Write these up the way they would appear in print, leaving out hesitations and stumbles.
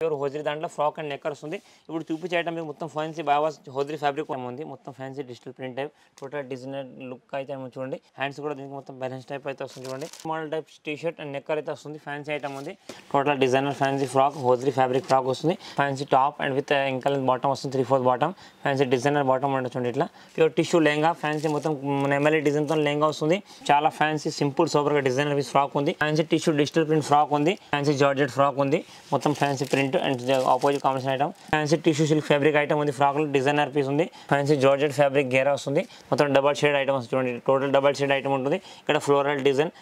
Pure hosiery దాంట్లో frock and నెక్కర్ వస్తుంది. ఇప్పుడు చూపించే ఐటమ్ మీకు మొత్తం ఫ్యాన్సీ బావాస్ హోజరీ ఫ్యాబ్రిక్ ఉంది. మొత్తం fancy digital print type total designer look అయితే చూడండి. హ్యాండ్స్ కూడా దీనికి మొత్తం బ్యాలెన్స్ టైప్ అయితే వస్తుంది చూడండి. Model type T shirt and knicker అయితే వస్తుంది. ఫ్యాన్సీ ఐటమ్ ఉంది. Total designer fancy frock hosiery fabric frock వస్తుంది. ఫ్యాన్సీ టాప్ అండ్ విత్ ఇంకల్ బాటమ్ వస్తుంది. 3/4 బాటమ్ ఫ్యాన్సీ డిజైనర్ బాటమ్ ఉండొచ్చు. ఇట్లా ప్యూర్ టిష్యూ లెహంగా ఫ్యాన్సీ మొత్తం నెమలి డిజైన్ తో లెహంగా వస్తుంది. చాలా ఫ్యాన్సీ సింపుల్ సూపర్ గా డిజైనర్ ఫ్రాక్ ఉంది. Fancy tissue digital print frock ఉంది. ఫ్యాన్సీ జార్జెట్ ఫ్రాక్ ఉంది. మొత్తం fancy print and opposite combination item. Fancy tissue silk fabric item ఉంది. ఫ్రాక్ లో డిజైనర్ పీస్ ఉంది. ఫ్యాన్సీ జార్జెట్ ఫ్యాబ్రిక్ గేరా వస్తుంది. మొత్తం డబల్ షేడ్ ఐటమ్ వస్తుంది చూడండి. టోటల్ డబల్ షేడ్ ఐటమ్ ఉంటుంది. ఇక్కడ ఫ్లోరల్ డిజైన్.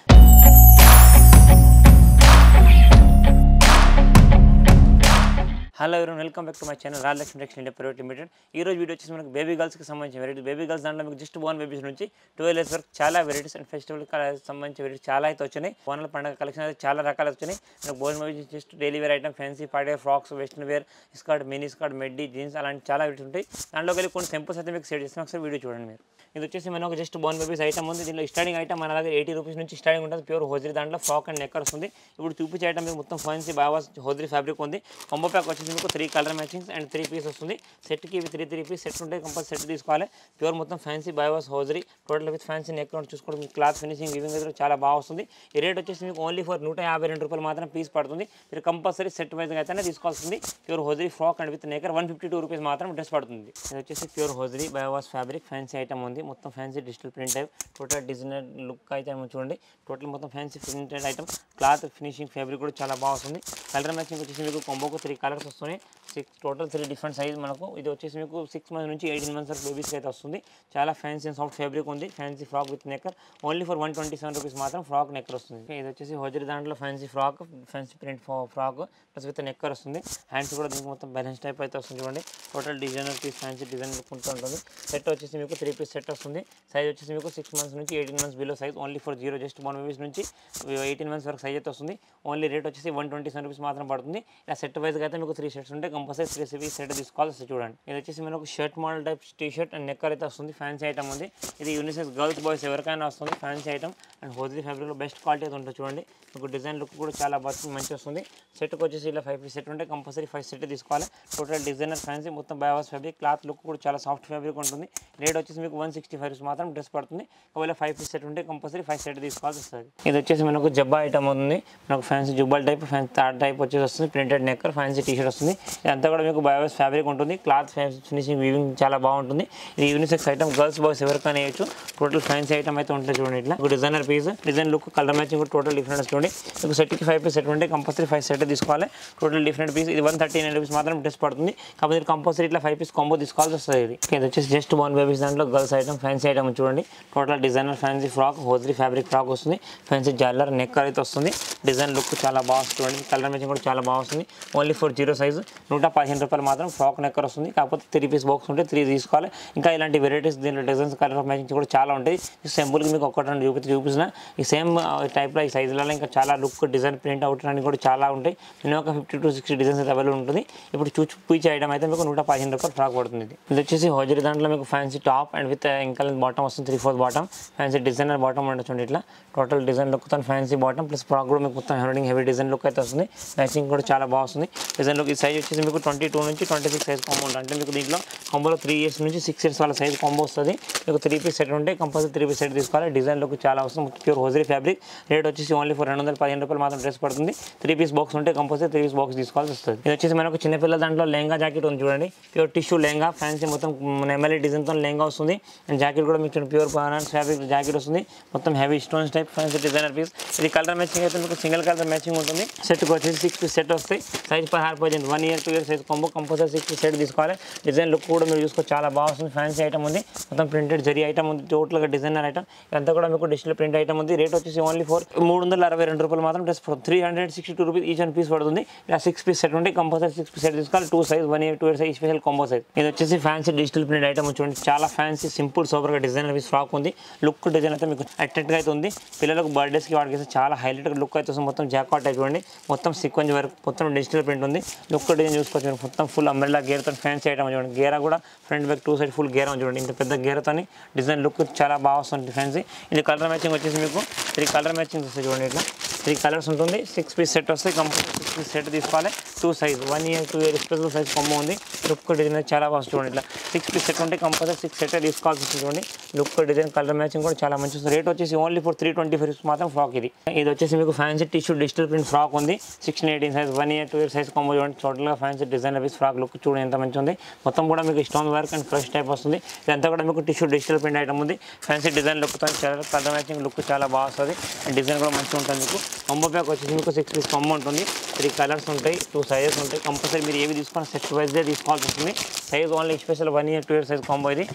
హలో ఎవరు welcome back to my channel Rajalakshmi textile India private limited. ఈ రోజు వీడియో వచ్చేసి మనకు బేబీ గర్ల్స్కి సంబంధించిన వెరైటీ. బేబీ గర్ల్స్ దాంట్లో మీకు జస్ట్ బోర్న్ బేబీస్ నుంచి 12 ఇయర్స్ వరకు చాలా వెరైటీస్ అండ్ ఫెస్టివల్ సంబంధించిన వెరైటీస్ చాలా అయితే వచ్చినాయి. బోనాల పండుగ కలెక్షన్ అయితే చాలా రకాలు వచ్చినాయి. మనకు born babies just daily wear item, fancy party frocks, western wear, skirt, mini skirt, midi, jeans అలాంటి చాలా వెరైటీస్ ఉంటాయి. దాంట్లోకి వెళ్ళి కొన్ని సింపుల్స్ అయితే మీకు సెట్ చేస్తాను. ఒకసారి వీడియో చూడండి మీరు. ఇది వచ్చేసి మన ఒక జస్ట్ బోర్న్ బేబీస్ ఐటమ్ ఉంది. దీనిలో స్టార్టింగ్ ఐటమ్ మన దగ్గర 80 రూపీస్ నుంచి స్టార్టింగ్ ఉంటుంది. ప్యూర్ హోజరీ దాంట్లో ఫ్రాక్ అండ్ నెక్కర్ వస్తుంది. ఇప్పుడు చూపించే ఐటమ్ మీకు మొత్తం ఫ్యాన్సీ బావాస్ హోజరీ ఫ్యాబ్రిక్ ఉంది. కాంబో ప్యాక్ వచ్చేసి మీకు 3 కలర్ మ్యాచింగ్స్ అండ్ 3 పీస్ వస్తుంది. సెట్కి ఇవి 3 పీస్ సెట్ ఉంటాయి. కంపల్సరీ సెట్ తీసుకోవాలి. ప్యూర్ మొత్తం ఫ్యాన్సీ బావాస్ hosiery total with fancy neck చూసుకోవడం మీకు క్లాత్ ఫినిషింగ్ వివింగ్ అయితే చాలా బాగా వస్తుంది. ఈ రేట్ వచ్చేసి మీకు ఓన్లీ ఫర్ 152 రూపాయలు మాత్రం పీస్ పడుతుంది. మీరు కంపల్సరీ సెట్ వైజ్గా అయితేనే తీసుకోవాల్సింది. Pure hosiery frock and with knicker 152 rupees మాత్రం డ్రెస్ పడుతుంది. ఇది వచ్చేసి ప్యూర్ హోజరీ బావాస్ ఫ్యాబ్రిక్ ఫ్యాన్సీ ఐటమ్ ఉంది. మొత్తం fancy digital print type total designer look అయితే చూడండి. టోటల్ మొత్తం fancy printed item. Cloth finishing fabric కూడా చాలా బాగా వస్తుంది. కలర్ మ్యాచింగ్ వచ్చేసి మీకు కాంబోకు 3 కలర్స్ వస్తున్నాయి. టోటల్ 3 డిఫరెంట్ సైజ్ మనకు. ఇది వచ్చేసి మీకు 6 మంత్స్ నుంచి 18 మంత్స్ వరకు బేబీస్కి అయితే వస్తుంది. చాలా ఫ్యాన్సీ అండ్ సాఫ్ట్ ఫ్యాబ్రిక్ ఉంది. Fancy frock with knicker only for 127 rupees మాత్రం ఫ్రాక్ నెక్కర్ వస్తుంది. ఇది వచ్చేసి హోజరీ దాంట్లో fancy frock, fancy print frock plus with knicker వస్తుంది. హ్యాండ్స్ కూడా దీనికి మొత్తం బ్యాలెన్స్ టైప్ అయితే వస్తుంది చూడండి. Total designer piece fancy design ఉంటుంది. సెట్ వచ్చేసి మీకు 3 పీస్ సెట్ వస్తుంది. సైజ్ వచ్చేసి మీకు 6 మంత్స్ నుంచి 18 months below size only for 0 just 1 babies నుంచి 18 మంత్స్ వరకు సైజ్ అయితే వస్తుంది. ఓన్లీ రేట్ వచ్చేసి 127 రూపీస్ మాత్రం పడుతుంది. ఇలా సెట్ వైజ్గా అయితే మీకు 3 సెట్స్ ఉంటాయి. కంపల్సరీ 3 పీస్ సెట్ తీసుకోవాలి. చూడండి. ఇది వచ్చేసి మనకు shirt model type T shirt and knicker అయితే వస్తుంది. ఫ్యాన్సీ ఐటమ్ ఉంది. ఇది యూనిసెక్స్ గర్ల్స్ బాయ్స్ ఎవరికైనా వస్తుంది. ఫ్యాన్సీ ఐటమ్ అండ్ హోజరీ ఫ్యాబ్రిక్లో బెస్ట్ క్వాలిటీ అయితే ఉంటుంది చూడండి. మీకు డిజైన్ లుక్ కూడా చాలా మంచి వస్తుంది. సెట్కి వచ్చేసి ఇలా 5 పీస్ సెట్ ఉంటే కంపల్సరీ 5 సెట్ తీసుకోవాలి. టోటల్ డిజైనర్ ఫ్యాన్సీ మొత్తం బావాస్ ఫ్యాబ్రిక్. క్లాత్ లుక్ కూడా చాలా సాఫ్ట్ ఫ్యాబ్రిక్ ఉంటుంది. రేట్ వచ్చేసి మీకు 165 రూపీస్ మాత్రం డ్రెస్ పడుతుంది. ఒకవేళ 5 పీస్ సెట్ ఉంటే కంపల్సరీ 5 సెట్ తీసుకోవాల్సి వస్తుంది. ఇది వచ్చేసి మనకు జబ్బా ఐటమ్ ఉంది. మనకు ఫ్యాన్సీ జుబ్బల్ టైప్, ఫ్యాన్సీ థర్డ్ టైప్ వచ్చేసి వస్తుంది. Printed knicker fancy T shirt వస్తుంది. ఇదంతా కూడా మీకు బావాస్ ఫ్యాబ్రిక్ ఉంటుంది. క్లాత్ ఫినిషింగ్ వీవింగ్ చాలా బాగుంటుంది. ఇది యూనిసెక్స్ ఐటమ్ గర్ల్స్ బాయ్స్ ఎవరికైనా వేయచ్చు. టోటల్ ఫ్యాన్సీ ఐటమ్ అయితే ఉంటుంది చూడండి. ఇట్లా designer piece, design look, colour matching కూడా టోటల్ డిఫరెంట్ చూడండి. మీకు సెట్కి 5 పీస్ సెట్ ఉంటే కంపల్సరీ 5 సెట్ తీసుకోవాలి. Total different piece. ఇది 139 రూపీస్ మాత్రం డ్రెస్ పడుతుంది. కాబట్టి కంపల్సరీ ఇట్లా 5 పీస్ కాంబో తీసుకోవాల్సి వస్తుంది. ఇది వచ్చేసి జస్ట్ బోర్న్ బేబీస్ దాంట్లో గర్ల్స్ ఐటమ్ ఫ్యాన్సీ ఐటమ్ చూడండి. Total designer fancy frock hosiery fabric frock వస్తుంది. ఫ్యాన్సీ జాలర్ నెక్కర్ అయితే వస్తుంది. డిజైన్ లుక్ చాలా బాగా వస్తుంది. కలర్ మ్యాచింగ్ కూడా చాలా బాగా వస్తుంది. ఓన్లీ ఫర్ 0 సైజ్ 115 రూపాయలు మాత్రం ఫ్రాక్ నెక్కర్ వస్తుంది. కాకపోతే 3 పీస్ బాక్స్ ఉంటే 3 తీసుకోవాలి. ఇంకా ఇలాంటి వెరైటీస్ దీంట్లో డిజైన్స్ కలర్ మ్యాచింగ్స్ కూడా చాలా ఉంటాయి. సింపుల్గా మీకు ఒకటి రెండు చూపిస్తున్నా. ఈ సేమ్ టైప్లో ఈ సైజులలో ఇంకా చాలా లుక్ డిజైన్ ప్రింట్ అవుట్ అని కూడా చాలా ఉంటాయి. నేను ఒక 50 to 60 డిజైన్స్ అయితే అవైలబుల్ ఉంటుంది. ఇప్పుడు చూపించే ఐటమ్ అయితే మీకు 115 రూపాయలు ఫ్రాక్ పడుతుంది. ఇది వచ్చేసి హోజరీ దాంట్లో మీకు ఫ్యాన్సీ టాప్ అండ్ విత్ ఇంకల్ బాటమ్ వస్తుంది. 3/4 బాటమ్ ఫ్యాన్సీ డిజైనర్ బాటమ్ ఉండొచ్చు. ఇట్లా టోటల్ డిజైన్ లుక్ తో ఫ్యాన్సీ బాటమ్ ప్లస్ ఫ్రాక్ కూడా మీకు మొత్తం హెవీ డిజైన్ లుక్ అయితే వస్తుంది. మ్యాచింగ్ కూడా చాలా బాగా వస్తుంది. డిజైన్ లుక్ ఈ సైజ్ వచ్చేసి మీకు 22 నుంచి 26 సైజ్ కాంబో ఉంటుంది. అంటే మీకు దీంట్లో కాంబోలో 3 ఇయర్స్ నుంచి 6 ఇయర్స్ వాళ్ళ సైజ్ కాంబో వస్తుంది. మీకు 3 పీస్ సెట్ ఉంటే కంపల్సరీ 3 పీస్ సెట్ తీసుకోవాలి. డిజైన్ లుక్ చాలా వస్తుంది. Pure hosiery fabric. రేట్ వచ్చేసి ఓన్లీ ఫర్ 215 రూపాయలు మాత్రం డ్రెస్ పడుతుంది. 3 పీస్ బాక్స్ ఉంటే కంపల్సరీ 3 పీస్ బాక్స్ తీసుకోవాల్సి వస్తుంది. ఇది వచ్చేసి మనకు చిన్నపిల్లల దాంట్లో లెహంగా జాకెట్ ఉంది చూడండి. ప్యూర్ టిష్యూ లెహంగా ఫ్యాన్సీ మొత్తం నెమలి డిజైన్తో లెహంగా వస్తుంది. అండ్ జాకెట్ కూడా మీకు ప్యూర్ బనారస్ ఫ్యాబ్రిక్ జాకెట్ వస్తుంది. మొత్తం heavy stones type fancy designer piece. ఇది కలర్ మ్యాచింగ్ అయితే మీకు సింగిల్ కలర్ మ్యాచింగ్ ఉంటుంది. సెట్కి వచ్చేసి 6 పీస్ సెట్ వస్తాయి. Size 16 1 year 2 year size combo compulsory 6 piece set తీసుకోవాలి. డిజైన్ లుక్ కూడా మీరు చూసుకో చాలా బాగా వస్తుంది. ఫ్యాన్సీ ఐటమ్ ఉంది. మొత్తం ప్రింటెడ్ జరీ ఐటమ్ ఉంది. టోటల్గా డిజైనర్ ఐటమ్. ఇదంతా కూడా మీకు డిజిటల్ ప్రింట్ ఐటమ్ ఉంది. రేట్ వచ్చేసి ఓన్లీ ఫర్ 362 రూపాయలు మాత్రం dress 362 rupees each and piece పడుతుంది. ఇలా 6 పీస్ సెట్ ఉంటే కంపల్సరీ 6 పీస్ సెట్ తీసుకోవాలి. 2 size 1 year 2 year size special combo size. ఇది వచ్చేసి ఫ్యాన్సీ డిజిటల్ ప్రింట్ ఐటమ్ చూడండి. చాలా ఫ్యాన్సీ సింపుల్ సూపర్గా డిజైనర్ పీస్ ఫ్రాక్ ఉంది. లుక్ డిజైన్ అయితే మీకు అట్రాక్ట్గా అయితే ఉంది. పిల్లలకు బర్త్డేస్కి వాడికి చాలా హైలైట్గా లుక్ అయితే వస్తుంది. మొత్తం జాకాట్ టైప్ చూడండి. మొత్తం సీక్వెన్స్ వర్క్ మొత్తం డిజిటల్ ప్రింట్ ఉంది. లుక్ డిజైన్ చూసుకోవచ్చు. మొత్తం ఫుల్ అంబ్రెల్లా గేర్తో ఫ్యాన్సీ ఐటమ్ చూడండి. గేరా కూడా ఫ్రంట్ బ్యాక్ 2 సైడ్ ఫుల్ గేరా చూడండి. ఇంత పెద్ద గేరతో డిజైన్ లుక్ చాలా బాగా వస్తుంది ఫ్యాన్సీ. ఇది కలర్ మ్యాచింగ్ వచ్చేసి మీకు 3 కలర్ మ్యాచింగ్ వస్తాయి చూడండి. ఇట్లా 3 కలర్స్ ఉంటుంది 6 పీస్ సెట్ వస్తాయి కంపల్సరీ 6 పీస్ సెట్ తీసుకోవాలి 2 size 1 year 2 year special size combo ఉంది లుక్ డిజైన్ చాలా బాగా చూడండి ఇట్లా 6 పీస్ సెట్ ఉంటే కంపల్సరీ 6 సెట్ తీసుకోవాల్సి వస్తుంది చూడండి లుక్ డిజైన్ కలర్ మ్యాచింగ్ కూడా చాలా మంచి వస్తుంది రేట్ వచ్చేసి ఓన్లీ ఫర్ 325 రూపీస్ మాత్రం ఫ్రాక్ ఇది వచ్చేసి మీకు fancy tissue digital print frock ఉంది 16-18 size 1 year 2 year size combo చూడండి టోటల్గా fancy design piece frock look చూడండి ఎంత మంచి ఉంది మొత్తం కూడా మీకు stone work and fresh type వస్తుంది ఇదంతా కూడా మీకు టిష్యూ డిజిటల్ ప్రింట్ ఐటమ్ ఉంది ఫ్యాన్సీ డిజైన్ లుక్తో చాలా కలర్ మ్యాచింగ్ లుక్ చాలా బాగా వస్తుంది అండ్ డిజైన్ కూడా మంచిగా ఉంటుంది మీకు కాంబో ప్యాక్ వచ్చేసి మీకు 6 పీస్ కాంబో ఉంటుంది 3 కలర్స్ ఉంటాయి 2 సైజెస్ ఉంటాయి కంపల్సరీ మీరు ఏవి తీసుకున్నా సెట్ వైజ్గా తీసుకోవాల్సి వస్తుంది size only special 1 year 2 year size combo ఇది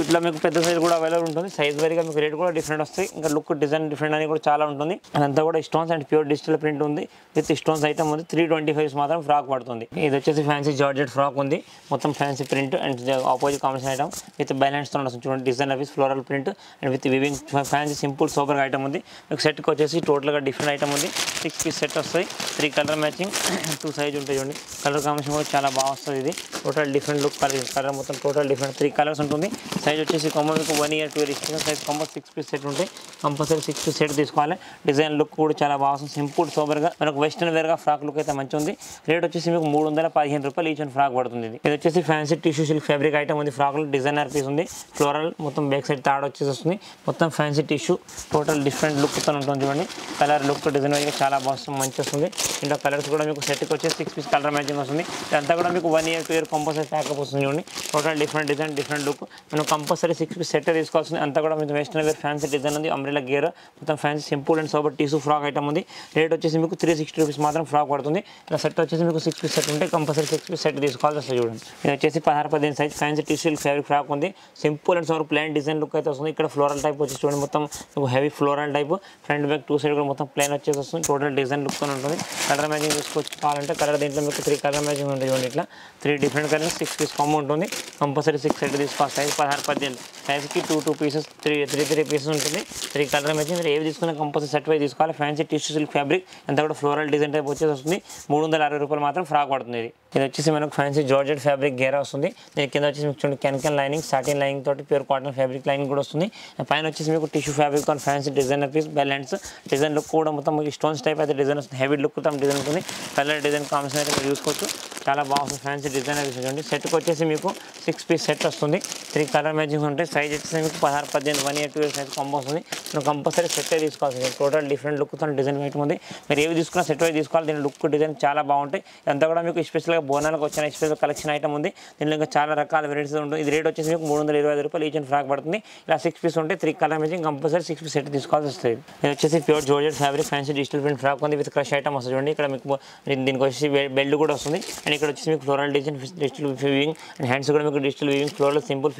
ఇట్లా మీకు పెద్ద సైజ్ కూడా అవైలబుల్ ఉంటుంది సైజ్ వేరీగా మీకు రేట్ కూడా డిఫరెంట్ వస్తాయి ఇంకా లుక్ డిజైన్ డిఫరెంట్ అని కూడా చాలా ఉంటుంది అదంతా కూడా stones and pure digital print ఉంది విత్ స్టోన్స్ ఐటమ్ ఉంది 325 మాత్రం ఫ్రాక్ పడుతుంది ఇది వచ్చేసి ఫ్యాన్సీ జార్జెట్ ఫ్రాక్ ఉంది మొత్తం fancy print and opposite combination item with balance తో వస్తుంది చూడండి design office floral print and with weaving fancy simple super item ఉంది మీకు సెట్కి వచ్చేసి టోటల్గా డిఫరెంట్ ఐటమ్ ఉంది 6 పీస్ సెట్ వస్తాయి 3 కలర్ మ్యాచింగ్ 2 సైజ్ ఉంటాయి చూడండి కలర్ కాంబినేషన్ కూడా చాలా బాగా వస్తుంది ఇది టోటల్ డిఫరెంట్ లుక్ కలర్ మొత్తం టోటల్ డిఫరెంట్ 3 కలర్స్ ఉంటుంది సైజ్ వచ్చేసి కాంబో మీకు 1 ఇయర్ 2 ఇయర్ ఇస్తుంది సైజ్ కాంబో 6 పీస్ సెట్ ఉంటాయి కంపల్సరీ 6 పీస్ సెట్ తీసుకోవాలి డిజైన్ లుక్ కూడా చాలా బాగా వస్తుంది సింపుల్ సూపర్గా మనకు వెస్టర్న్ వేర్గా ఫ్రాక్ లుక్ అయితే మంచిగా ఉంది రేట్ వచ్చేసి మీకు 315 రూపాయలు ఈచ్ అండ్ ఫ్రాక్ పడుతుంది ఇది వచ్చేసి fancy tissue silk fabric item ఉంది ఫ్రాక్లో డిజైనర్ పీస్ ఉంది ఫ్లోరల్ మొత్తం బ్యాక్ సైడ్ తాడు వచ్చేసి వస్తుంది మొత్తం ఫ్యాన్సీ టిష్యూ టోటల్ డిఫరెంట్ లుక్తో ఉంటుంది చూడండి కలర్ లుక్ డిజైన్ అయితే చాలా బాగా మంచి వస్తుంది ఇంట్లో కలర్స్ కూడా మీకు సెట్కి వచ్చేసి 6 పీస్ కలర్ మ్యాచింగ్ వస్తుంది ఇదంతా కూడా మీకు 1 ఇయర్ 2 ఇయర్ కంపల్సరీ ప్యాకప్ వస్తుంది చూడండి total different design different look మనం కంపల్సరీ 6 పీస్ సెట్ తీసుకోవాల్సింది అంతా కూడా మీకు వెస్టర్న్ వేర్ ఫ్యాన్సీ డిజైన్ ఉంది అంబ్రెలా గేర్ మొత్తం fancy simple and super tissue frock item ఉంది రేట్ వచ్చేసి మీకు 360 రూపీస్ మాత్రం ఫ్రాక్ పడుతుంది ఇలా సెట్ వచ్చేసి మీకు 6 పీస్ సెట్ ఉంటే కంపల్సరీ 6 పీస్ సెట్ తీసుకోవాల్సి వస్తుంది చూడండి ఇది వచ్చేసి 16-18 size fancy tissue fabric frock ఉంది simple and super plain design look అయితే వస్తుంది ఇక్కడ ఫ్లోరల్ టైప్ వచ్చేసి చూడండి మొత్తం మీకు heavy floral type front back 2 side కూడా మొత్తం ప్లెయిన్ వచ్చేసి వస్తుంది టోటల్ డిజైన్ లుక్ ఉంటుంది కలర్ మ్యాచింగ్ తీసుకోవచ్చు కావాలంటే కలర్ దీంట్లో మీకు 3 కలర్ మ్యాచింగ్ ఉంటుంది చూడండి ఇట్లా 3 డిఫరెంట్ కలర్స్ 6 పీస్ కాంబో ఉంటుంది కంపల్సరీ 6 సెట్ తీసుకోవాలి సైజ్ 16-18 సైజ్కి 2 పీసెస్ 3 పీసెస్ ఉంటుంది 3 కలర్ మ్యాచింగ్ మీరు ఏవి తీసుకున్నా కంపల్సరీ సెట్ వైజ్ తీసుకోవాలి ఫ్యాన్సీ టిష్యూ సిల్క్ ఫ్యాబ్రిక్ అంతా కూడా ఫ్లోరల్ డిజైన్ టైప్ వచ్చేసి వస్తుంది 360 రూపాయలు మాత్రం ఫ్రాక్ పడుతుంది ఇది వచ్చేసి మనకు ఫ్యాన్సీ జార్జెట్ ఫ్యాబ్రిక్ గేరా వస్తుంది దీని కింద వచ్చేసి మీకు చూడండి కెన్ లైనింగ్ సాటిన్ లైనింగ్ తోటి ప్యూర్ కాటన్ ఫ్యాబ్రిక్ లైనింగ్ కూడా వస్తుంది పైన వచ్చేసి మీకు టిష్యూ ఫ్యాబ్రిక్ తో fancy designer piece balance design look కూడా మొత్తం మీకు స్టోన్స్ టైప్ అయితే డిజైన్ వస్తుంది హెవీ లుక్ తో డిజైన్ ఉంటుంది కలర్ డిజైన్ కాంబినేషన్ అయితే మీరు చూసుకోవచ్చు చాలా బాగుంది ఫ్యాన్సీ డిజైనర్ పీస్ చూడండి సెట్కి వచ్చేసి మీకు 6 పీస్ సెట్ వస్తుంది 3 కలర్ మ్యాచింగ్స్ ఉంటాయి సైజ్ వచ్చేసి మీకు 16-18 1 ఇయర్ 2 ఇయర్ సైజ్ కాంబో వస్తుంది మీరు కంపల్సరీ సెట్ తీసుకోవాల్సింది టోటల్ డిఫరెంట్ లుక్తో డిజైన్ ఐటమ్ ఉంది మీరు ఏవి తీసుకున్నా సెట్ వైజ్ తీసుకోవాలి దీని లుక్ డిజైన్ చాలా బాగుంటాయి ఇదంతా కూడా మీకు స్పెషల్గా బోనాలకు వచ్చిన స్పెషల్ కలెక్షన్ ఐటమ్ ఉంది దీనిలో ఇంకా చాలా రకాల వెరైటీస్ ఉంటుంది ఇది రేట్ వచ్చేసి మీకు 325 రూపాయలు ఈచ్ అండ్ ఫ్రాక్ పడుతుంది ఇలా 6 పీస్ ఉంటే 3 colour matching compulsory 6 piece set తీసుకోవాల్సి వస్తుంది ఇది వచ్చేసి pure georgette fabric fancy digital print frock ఉంది విత్ క్రష్ ఐటమ్ వస్తుంది చూడండి ఇక్కడ మీకు దీనికి వచ్చేసి బెల్ట్ కూడా వస్తుంది అండ్ ఇక్కడ వచ్చేసి మీకు floral design digital weaving and hands కూడా మీకు digital weaving floral simple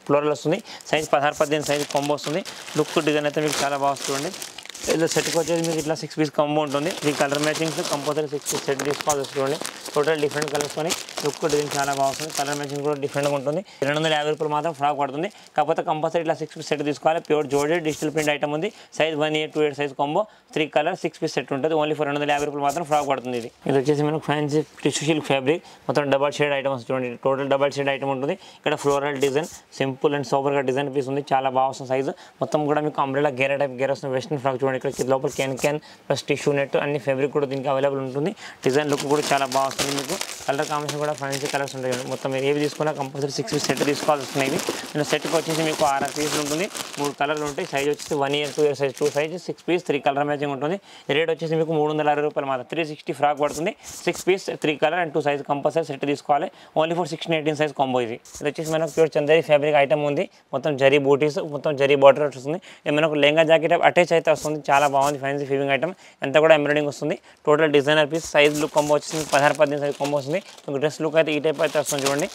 floral వస్తుంది సైజ్ 16-18 సైజ్ కాంబో వస్తుంది లుక్ డిజైన్ అయితే మీకు చాలా బాగా వస్తుంది ఇలా సెట్కి వచ్చేసి మీకు ఇట్లా 6 పీస్ కాంబో ఉంటుంది 3 colour matchings compulsory 6 piece set తీసుకోవాల్సి వస్తుంది టోటల్ డిఫరెంట్ కలర్స్ కొని లుక్ డిజైన్ చాలా బాగుంటుంది కలర్ మ్యాచింగ్ కూడా డిఫరెంట్గా ఉంటుంది 250 రూపాయలు మాత్రం ఫ్రాక్ పడుతుంది కాకపోతే కంపల్సరీ ఇట్లా 6 పీస్ సెట్ తీసుకోవాలి pure georgette digital print item ఉంది size 1 year 2 year size combo 3 colour 6 piece set ఉంటుంది ఓన్లీ ఫర్ 250 రూపాయలు మాత్రం ఫ్రాక్ పడుతుంది ఇది వచ్చేసి మనకు ఫ్యాన్సీ టిష్యూ సిల్క్ ఫ్యాబ్రిక్ మొత్తం డబల్ షేడ్ ఐటమ్స్ చూడండి టోటల్ డబల్ షేడ్ ఐటమ్ ఉంటుంది ఇక్కడ ఫ్లోరల్ డిజైన్ సింపుల్ అండ్ సూపర్గా డిజైన్ పీస్ ఉంది చాలా బాగా వస్తుంది సైజ్ మొత్తం కూడా మీకు అంబ్రెలా గేరా టైప్ గేర్ వస్తుంది వెస్టర్న్ ఫ్రాక్ చూడండి ఇక్కడ లోపల క్యాన్ ప్లస్ టిష్యూ నెట్ అన్ని ఫ్యాబ్రిక్ కూడా దీనికి అవైలబుల్ ఉంటుంది డిజైన్ లుక్ కూడా చాలా బాగా వస్తుంది మీకు కలర్ కాంబినేషన్ కూడా ఫ్యాన్సీ కలర్స్ ఉంటాయి మొత్తం మీరు ఏవి తీసుకున్నా కంపల్సరీ 6 పీస్ సెట్ తీసుకోవాల్సి వస్తున్నాయి నేను సెట్కి వచ్చేసి మీకు 6 పీసులు ఉంటుంది 3 కలర్లు ఉంటాయి సైజ్ వచ్చేసి 1 year 2 year size 2 size 6 piece 3 colour matching ఉంటుంది రేట్ వచ్చేసి మీకు 360 రూపాయలు మాత్రం 360 ఫ్రాక్ పడుతుంది 6 piece 3 colour and 2 size compulsory set తీసుకోవాలి ఓన్లీ ఫర్ 16-18 సైజ్ కాంబో ఇది వచ్చేసి మనకు ప్యూర్ చందేరి ఫ్యాబ్రిక్ ఐటమ్ ఉంది మొత్తం జరీ బూటీస్ మొత్తం జరీ బార్డర్ వస్తుంది మనకు లెంగా జాకెట్ అటాచ్ అయితే వస్తుంది చాలా బాగుంది ఫ్యాన్సీ ఫీవింగ్ ఐటమ్ ఎంత కూడా ఎంబ్రాయిడింగ్ వస్తుంది total designer piece size look combo వచ్చేసి 16-18 సైజ్ కాంబో వస్తుంది మీకు డ్రెస్ లుక్ అయితే ఈ టైప్ అయితే వస్తుంది చూడండి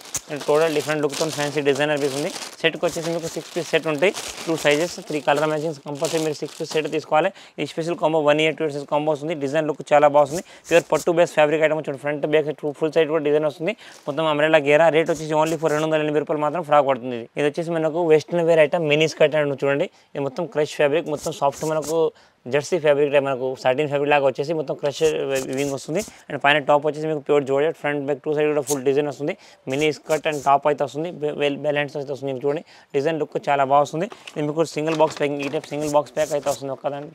టోటల్ డిఫరెంట్ లుక్తో ఫ్యాన్సీ డిజైనర్ పీస్ ఉంది సెట్కి వచ్చేసి మీకు 6 పీస్ సెట్ ఉంటాయి 2 సైజెస్ 3 కలర్ మ్యాచింగ్స్ కంపల్సరీ మీరు 6 పీస్ సెట్ తీసుకోవాలి ఈ special combo 1 year 2 year size combo వస్తుంది డిజైన్ లుక్ చాలా బాగుంది ప్యూర్ పట్టు బేస్ ఫ్యాబ్రిక్ ఐటమ్ చూడండి ఫ్రంట్ బ్యాక్ ఫుల్ సైడ్ కూడా డిజైన్ వస్తుంది మొత్తం అంబ్రెలా గేరా రేట్ వచ్చేసి ఓన్లీ ఫర్ 280 రూపాయలు మాత్రం ఫ్రాక్ పడుతుంది ఇది వచ్చేసి మనకు western wear item mini skirt and చూడండి ఇది మొత్తం క్రష్ ఫ్యాబ్రిక్ మొత్తం సాఫ్ట్ మనకు జెర్సీ ఫ్యాబ్రిక్ మనకు సాటిన్ ఫ్యాబ్రిక్ లాగా వచ్చేసి మొత్తం క్రష్ వివింగ్ వస్తుంది అండ్ పైన టాప్ వచ్చేసి మీకు pure georgette front back two side కూడా ఫుల్ డిజైన్ వస్తుంది మినీ స్కర్ట్ అండ్ టాప్ అయితే వస్తుంది వెల్ బ్యాలెన్స్ అయితే వస్తుంది చూడండి డిజైన్ లుక్ చాలా బాగా వస్తుంది ఇది మీకు సింగిల్ బాక్స్ ప్యాకింగ్ ఈ టైప్ సింగిల్ బాక్స్ ప్యాక్ అయితే వస్తుంది ఒక్కదాని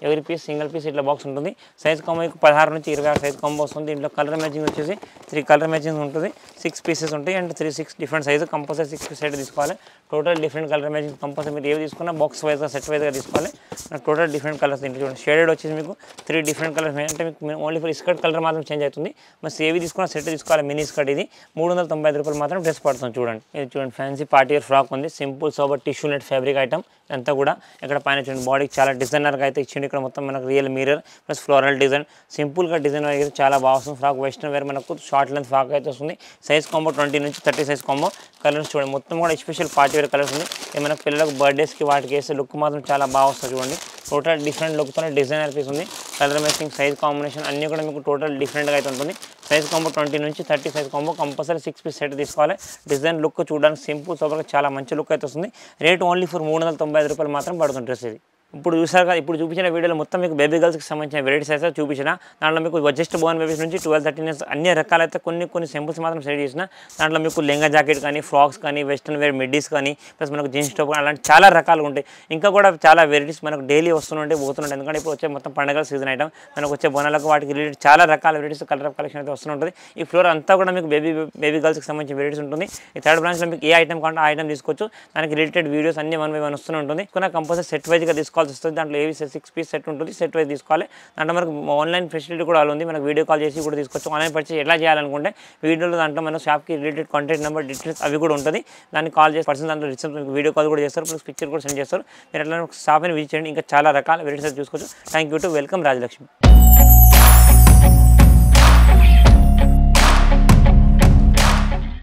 ఎవరి పీస్ సింగిల్ పీస్ ఇట్లా బాక్స్ ఉంటుంది సైజ్ కాంబో మీకు 16 నుంచి 26 సైజ్ కాంబో వస్తుంది దీంట్లో కలర్ మ్యాచింగ్ వచ్చేసి 3 కలర్ మ్యాచింగ్ ఉంటుంది 6 పీసెస్ ఉంటాయి and 6 different size compulsory 6 set తీసుకోవాలి total different colour matching compulsory మీరు ఏవి తీసుకున్నా బాక్స్ వైజ్గా సెట్ వైజ్గా తీసుకోవాలి టోటల్ డిఫరెంట్ కలర్స్ దీంట్లో చూడండి షేడెడ్ వచ్చేసి మీకు 3 డిఫరెంట్ కలర్స్ అంటే మీకు ఓన్లీ ఫర్ స్కర్ట్ కలర్ మాత్రం చేంజ్ అవుతుంది మరి ఏవి తీసుకున్నా సెట్ తీసుకోవాలి మినీ స్కర్ట్ ఇది 395 రూపాయలు మాత్రం డ్రెస్ పడుతుంది చూడండి ఇది చూడండి ఫ్యాన్సీ పార్టీ వేర్ ఫ్రాక్ ఉంది simple sober tissue net fabric item అంతా కూడా ఇక్కడ పైన చూడండి బాడీకి చాలా డిజైనర్గా అయితే ఇచ్చింది ఇక్కడ మొత్తం మనకు real mirror plus floral design సింపుల్గా డిజైన్ అయితే చాలా బాగా వస్తుంది ఫ్రాక్ వెస్టర్న్ వేర్ మనకు షార్ట్ లెంత్ ఫ్రాక్ అయితే వస్తుంది సైజ్ కాంబో 20 నుంచి 30 సైజ్ కాంబో కలర్స్ చూడండి మొత్తం కూడా స్పెషల్ పార్టీ వేర్ కలర్స్ ఉంది ఏమైనా పిల్లలకు బర్త్డేస్కి వాటికి వేస్తే లుక్ మాత్రం చాలా బాగా వస్తుంది చూడండి టోటల్ డిఫరెంట్ లుక్తో డిజైనర్ పీస్ ఉంది కలర్ మ్యాచింగ్ సైజ్ కాంబినేషన్ అన్నీ కూడా మీకు టోటల్ డిఫరెంట్గా అయితే ఉంటుంది సైజ్ కాంబో 20 నుంచి 30 size combo compulsory 6 piece set తీసుకోవాలి డిజైన్ లుక్ చూడడానికి సింపుల్ సూపర్గా చాలా మంచి లుక్ అయితే వస్తుంది రేట్ ఓన్లీ ఫర్ 395 రూపాయలు మాత్రం పడుతుంది డ్రెస్ ఇది ఇప్పుడు చూసారు కదా ఇప్పుడు చూపించిన వీడియోలో మొత్తం మీకు బేబీ గర్ల్స్కి సంబంధించిన వెరైటీస్ అయితే చూపించిన దాంట్లో మీకు జస్ట్ బోర్న్ బేబీస్ నుంచి 12-13 ఇయర్స్ అన్ని రకాలైతే కొన్ని సింపుల్స్ మాత్రం సెట్ చేసిన దాంట్లో మీకు లెంగా జాకెట్ కానీ ఫ్రాక్స్ కానీ వెస్టర్న్ వేర్ మిడ్డీస్ కానీ ప్లస్ మనకు జీన్స్ టాప్ అలాంటి చాలా రకాలుగా ఉంటాయి ఇంకా కూడా చాలా వెరైటీస్ మనకు డైలీ వస్తుంటాయి పోతుంటాయి ఎందుకంటే ఇప్పుడు వచ్చే మొత్తం పండుగల సీజన్ ఐటమ్ మనకు వచ్చే బోనాలకు వాటికి రిలేటెడ్ చాలా రకాల వెరైటీస్ కలర్ కలెక్షన్ అయితే వస్తుంటుంది ఈ ఫ్లోర్ అంతా కూడా మీకు బేబీ గర్ల్స్కి సంబంధించిన వెరైటీస్ ఉంటుంది ఈ థర్డ్ బ్రాంచ్లో మీకు ఏ ఐటమ్ కావాలంటే ఆ ఐటమ్ తీసుకోవచ్చు దానికి రిలేటెడ్ వీడియోస్ అన్ని 1 by 1 వస్తూనే ఉంటుంది కానీ కంపల్సరీ సెట్ వైజ్గా తీసుకోవాల్సి వస్తుంది దాంట్లో ఏవి 6 పీస్ సెట్ ఉంటుంది సెట్ వైజ్ తీసుకోవాలి దాంట్లో మనకు ఆన్లైన్ ఫెసిలిటీ కూడా ఉంది మనకు వీడియో కాల్ చేసి కూడా తీసుకోవచ్చు ఆన్లైన్ పర్చేస్ ఎలా చేయాలనుకుంటే వీడియోలో దాంట్లో మన షాప్కి రిలేటెడ్ కాంటాక్ట్ నెంబర్ డీటెయిల్స్ అవి కూడా ఉంటుంది దాన్ని కాల్ చేసి పర్సన్ దాంట్లో రిసెప్షన్ వీడియో కాల్ కూడా చేస్తారు ప్లస్ పిక్చర్ కూడా సెండ్ చేస్తారు మీరు అట్లా షాప్ని విజిట్ చేయండి ఇంకా చాలా రకాల వెరైటీస్ చూసుకోవచ్చు thank you to welcome Rajalakshmi